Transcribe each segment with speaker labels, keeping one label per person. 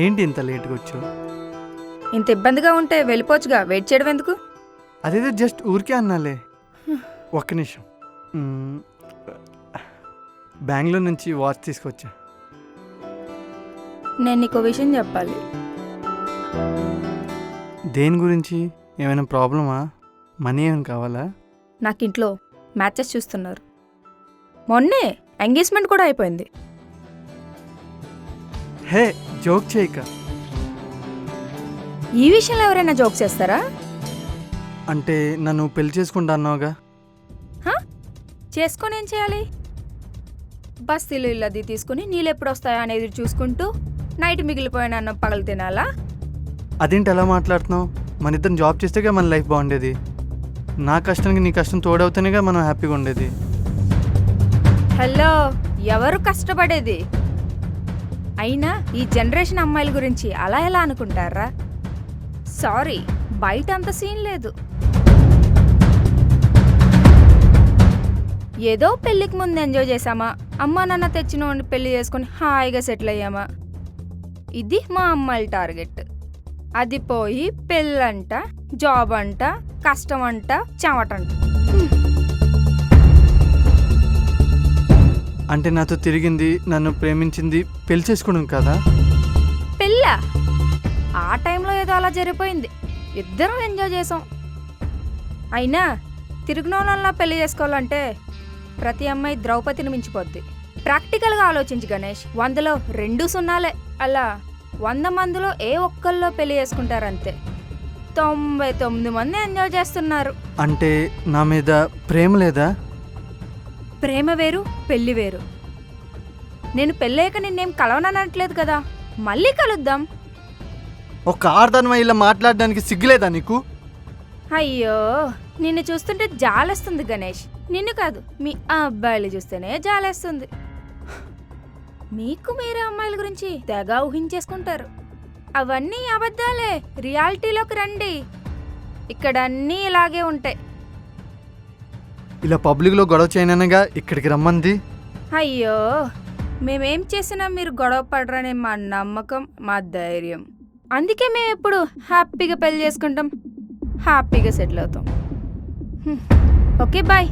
Speaker 1: ఏంటి ఇంత లేట్గా వచ్చావు?
Speaker 2: ఇంత ఇబ్బందిగా ఉంటే వెళ్ళిపోవచ్చుగా, వెయిట్ చేయడం ఎందుకు?
Speaker 1: అదేదో జస్ట్ ఊరికే అన్నాలే. ఒక్క నిమిషం. బెంగళూరు నుంచి వాచ్ తీసుకొచ్చా.
Speaker 2: నేను నీకు విషయం చెప్పాలి.
Speaker 1: దేని గురించి? ఏమైనా ప్రాబ్లమా? మనీ ఏమైనా కావాలా?
Speaker 2: నాకు ఇంట్లో మ్యాచెస్ చూస్తున్నారు. మొన్నే ఎంగేజ్మెంట్ కూడా అయిపోయింది.
Speaker 1: హే, జోక్ చేయక.
Speaker 2: ఈ విషయంలో ఎవరైనా జోక్ చేస్తారా?
Speaker 1: అంటే నన్ను పెళ్లి చేసుకుంటా అన్నావుగా.
Speaker 2: చేసుకొని ఏం చేయాలి? బస్తీలు ఇల్లది తీసుకుని నీళ్ళు ఎప్పుడు వస్తాయో అనేది చూసుకుంటూ నైట్ మిగిలిపోయిన అన్నం పగలు తినాలా?
Speaker 1: అదేంటి ఎలా మాట్లాడుతున్నావు? మన ఇద్దరం జాబ్ చేస్తేగా మన లైఫ్ బాగుండేది. నా కష్టానికి నీ కష్టం తోడవుతానేగా మనం హ్యాపీగా ఉండేది.
Speaker 2: హలో, ఎవరు కష్టపడేది? అయినా ఈ జనరేషన్ అమ్మాయిల గురించి అలా ఎలా అనుకుంటారా? సారీ, బయట అంత సీన్ లేదు. ఏదో పెళ్ళికి ముందు ఎంజాయ్ చేసామా, అమ్మా నాన్న తెచ్చిన పెళ్లి చేసుకుని హాయిగా సెటిల్ అయ్యామా, ఇది మా అమ్మాయిల టార్గెట్. అది పోయి పెళ్ళంట, జాబ్ అంట, కష్టం అంట, చెమటంట.
Speaker 1: అంటే నాతో తిరిగింది, నన్ను ప్రేమించింది పెళ్లి చేసుకోవడం కదా?
Speaker 2: పెళ్ళ ఆ టైంలో ఏదో అలా జరిగిపోయింది. ఇద్దరం ఎంజాయ్ చేసాం. అయినా తిరుగునోళ్ళలా పెళ్లి చేసుకోవాలంటే ప్రతి అమ్మాయి ద్రౌపదిని మించిపోద్ది. ప్రాక్టికల్గా ఆలోచించి గణేష్, 100లో 2 సున్నాలే. అలా 100 మందిలో ఏ ఒక్కళ్ళో పెళ్లి చేసుకుంటారంతే. 99 మంది ఎంజాయ్ చేస్తున్నారు.
Speaker 1: అంటే నా మీద ప్రేమ లేదా?
Speaker 2: ప్రేమ వేరు, పెళ్లి వేరు. నేను పెళ్ళాక నిన్నేం కలవనట్లేదు కదా, మళ్ళీ కలుద్దాం.
Speaker 1: ఒక ఆర్ధనమై ఇలా మాట్లాడడానికి సిగ్గులేదా నీకు?
Speaker 2: అయ్యో, నిన్ను చూస్తుంటే జాలేస్తుంది గణేష్. నిన్ను కాదు, మీ అబ్బాయిలు చూస్తేనే జాలేస్తుంది. మీకు మీరే అమ్మాయిల గురించి తెగ ఊహించేసుకుంటారు. అవన్నీ అబద్ధాలే. రియాలిటీలోకి రండి. ఇక్కడ అన్నీ ఇలాగే ఉంటాయి.
Speaker 1: ఇలా పబ్లిక్లో గొడవ చేయనగా ఇక్కడికి రమ్మంది.
Speaker 2: అయ్యో, మేమేం చేసినా మీరు గొడవ పడరనే మా నమ్మకం, మా ధైర్యం. అందుకే మేము ఎప్పుడు హ్యాపీగా పెళ్లి చేసుకుంటాం, హ్యాపీగా సెటిల్ అవుతాం. Okay, bye.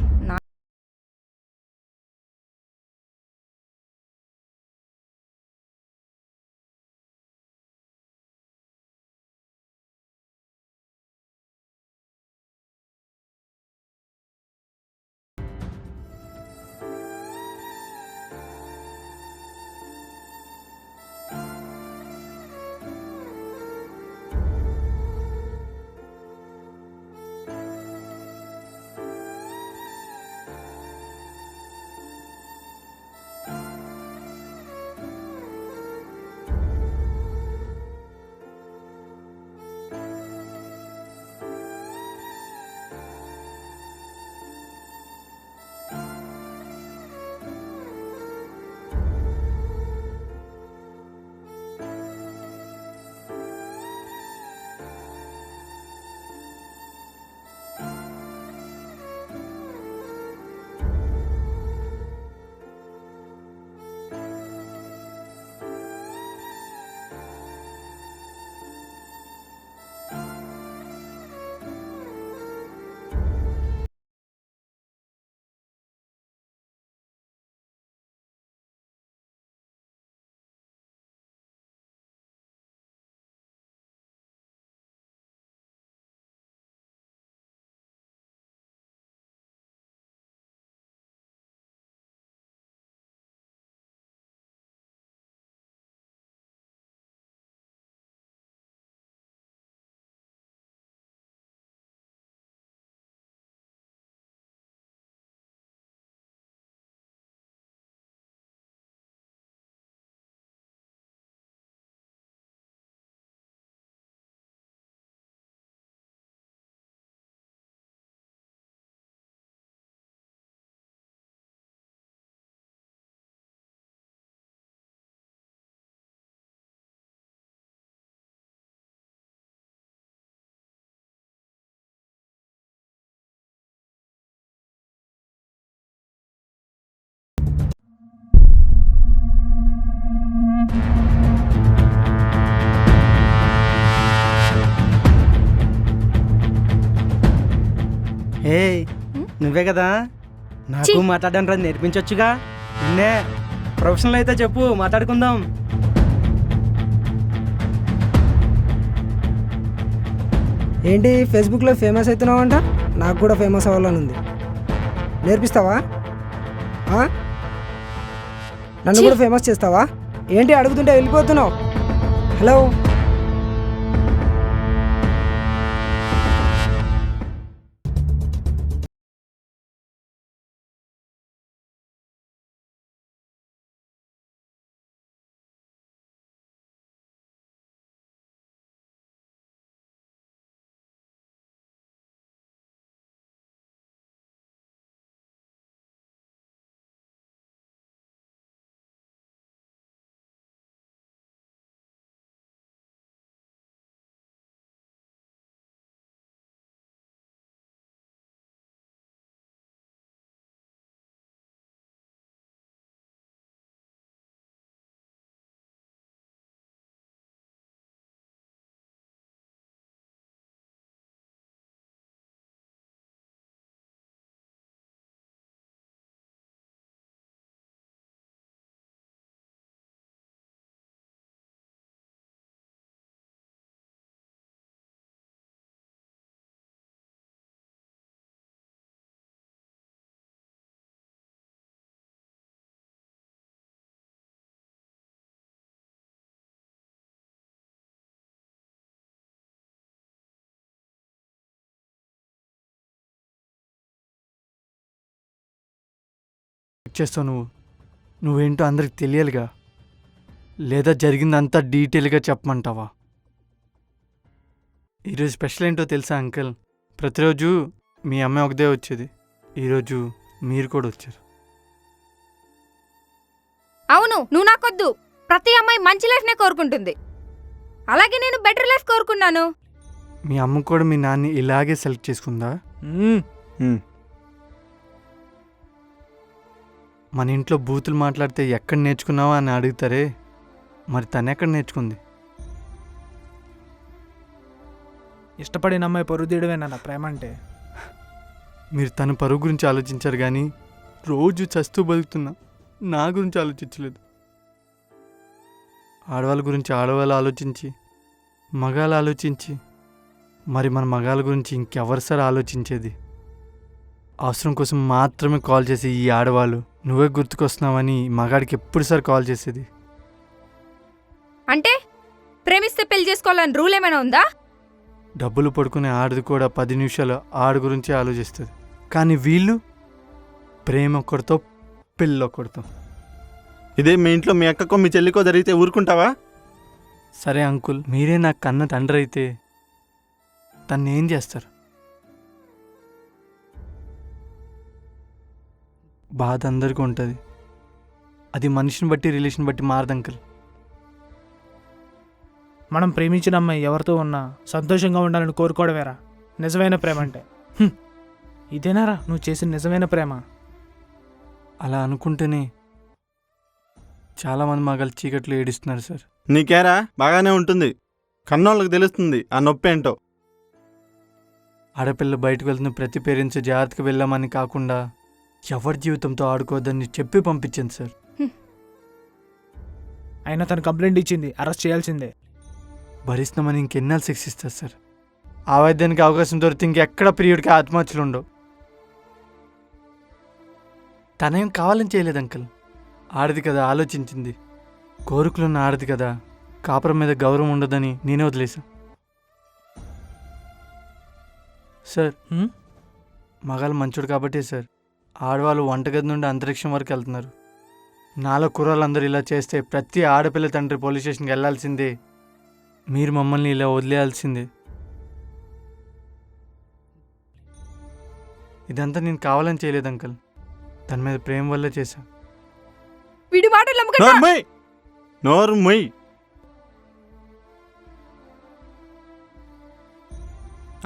Speaker 3: నువ్వే కదా నాకు
Speaker 2: ఛీ!
Speaker 3: మాట్లాడడానికి రాదు, నేర్పించొచ్చుగా. నిన్నే ప్రొఫెషనల్ అయితే చెప్పు, మాట్లాడుకుందాం.
Speaker 4: ఏంటి ఫేస్బుక్లో ఫేమస్ అవుతున్నావు అంట? నాకు కూడా ఫేమస్ అవ్వాలని ఉంది. నేర్పిస్తావా? ఆ? నన్ను
Speaker 2: ఛీ!
Speaker 4: కూడా ఫేమస్ చేస్తావా? ఏంటి అడుగుతుంటే వెళ్ళిపోతున్నావు? హలో,
Speaker 1: చేస్తావు నువ్వేంటో అందరికి తెలియాలిగా, లేదా జరిగిందంతా డీటెయిల్గా చెప్పమంటావా? ఈరోజు స్పెషల్ ఏంటో తెలుసా అంకుల్? ప్రతిరోజు మీ అమ్మాయి ఒకదే వచ్చేది, ఈరోజు మీరు కూడా వచ్చారు.
Speaker 2: అవును, నువ్వు నాకొద్దు. ప్రతి అమ్మాయి మంచి లైఫ్నే కోరుకుంటుంది, అలాగే నేను బెటర్ లైఫ్ కోరుకున్నాను.
Speaker 1: మీ అమ్మ కూడా మీ నాన్ని ఇలాగే సెలెక్ట్ చేసుకుందా? మన ఇంట్లో బూతులు మాట్లాడితే ఎక్కడ నేర్చుకున్నావా అని అడుగుతారే, మరి తను ఎక్కడ నేర్చుకుంది?
Speaker 5: ఇష్టపడిన అమ్మాయి పరుగు తీయడమేనా నా ప్రేమ అంటే?
Speaker 1: మీరు తన పరువు గురించి ఆలోచించారు కానీ రోజు చస్తూ బతుకుతున్నా నా గురించి ఆలోచించలేదు. ఆడవాళ్ళ గురించి ఆడవాళ్ళు ఆలోచించి, మగాళ్ళు ఆలోచించి, మరి మన మగాళ్ళ గురించి ఇంకెవరు సార్ ఆలోచించేది? అవసరం కోసం మాత్రమే కాల్ చేసి ఈ ఆడవాళ్ళు నువ్వే గుర్తుకొస్తున్నావని మగాడికి ఎప్పుడు సార్ కాల్ చేసేది?
Speaker 2: అంటే ప్రేమిస్తే పెళ్లి చేసుకోవాలని రూల్ ఏమైనా ఉందా?
Speaker 1: డబ్బులు పడుకునే ఆడది కూడా 10 నిమిషాలు ఆడు గురించి ఆలోచిస్తుంది, కానీ వీళ్ళు ప్రేమ ఒకరితో పెళ్ళి ఒకరితో.
Speaker 6: ఇదే మీ ఇంట్లో మీ అక్కకో మీ చెల్లికో జరిగితే ఊరుకుంటావా?
Speaker 1: సరే అంకుల్, మీరే నాకు కన్న తండ్రి అయితే తను ఏం చేస్తారు? బాధ అందరికీ ఉంటుంది, అది మనిషిని బట్టి రిలేషన్ బట్టి మారదు అంకుల్.
Speaker 5: మనం ప్రేమించిన అమ్మాయి ఎవరితో ఉన్నా సంతోషంగా ఉండాలని కోరుకోవడమేరా నిజమైన ప్రేమ అంటే. ఇదేనారా నువ్వు చేసిన నిజమైన ప్రేమ?
Speaker 1: అలా అనుకుంటేనే చాలామంది మగాళ్ళు చీకట్లు ఏడుస్తున్నారు సార్.
Speaker 6: నీకేరా బాగానే ఉంటుంది, కన్నోళ్ళకి తెలుస్తుంది ఆ నొప్పి ఏంటో.
Speaker 1: ఆడపిల్ల బయటకు వెళ్తున్న ప్రతి పేరెంట్స్ జాగ్రత్తగా వెళ్ళామని కాకుండా ఎవరి జీవితంతో ఆడుకోవద్దని చెప్పి పంపించింది సార్.
Speaker 5: అయినా తను కంప్లైంట్ ఇచ్చింది, అరెస్ట్ చేయాల్సిందే.
Speaker 1: భరిస్తామని ఇంకెన్నాళ్ళు శిక్షిస్తారు సార్? ఆ వైద్యానికి అవకాశం దొరికితే ఇంకెక్కడ పీరియడ్కి ఆత్మహత్యలు ఉండవు. తనేం కావాలని చేయలేదు అంకుల్, ఆడది కదా ఆలోచించింది. కోరికలున్న ఆడది కదా, కాపురం మీద గౌరవం ఉండదని నేనే వదిలేసా సార్. మగాళ్ళు మంచోడు కాబట్టే సార్ ఆడవాళ్ళు వంటగది నుండి అంతరిక్షం వరకు వెళ్తున్నారు. నాలో కుర్రాళ్ళందరూ ఇలా చేస్తే ప్రతి ఆడపిల్ల తండ్రి పోలీస్ స్టేషన్కి వెళ్ళాల్సిందే, మీరు మమ్మల్ని ఇలా వదిలేయాల్సిందే. ఇదంతా నేను కావాలని చేయలేదు అంకుల్, తన మీద ప్రేమ వల్లే చేశా.
Speaker 2: వీడి మాటలు నమ్మకండి.
Speaker 6: నోర్మయ్ నోర్మయ్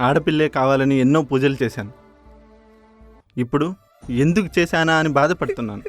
Speaker 6: ఆడపిల్లే కావాలని ఎన్నో పూజలు చేశాను, ఇప్పుడు ఎందుకు చేశానా అని బాధపడుతున్నాను.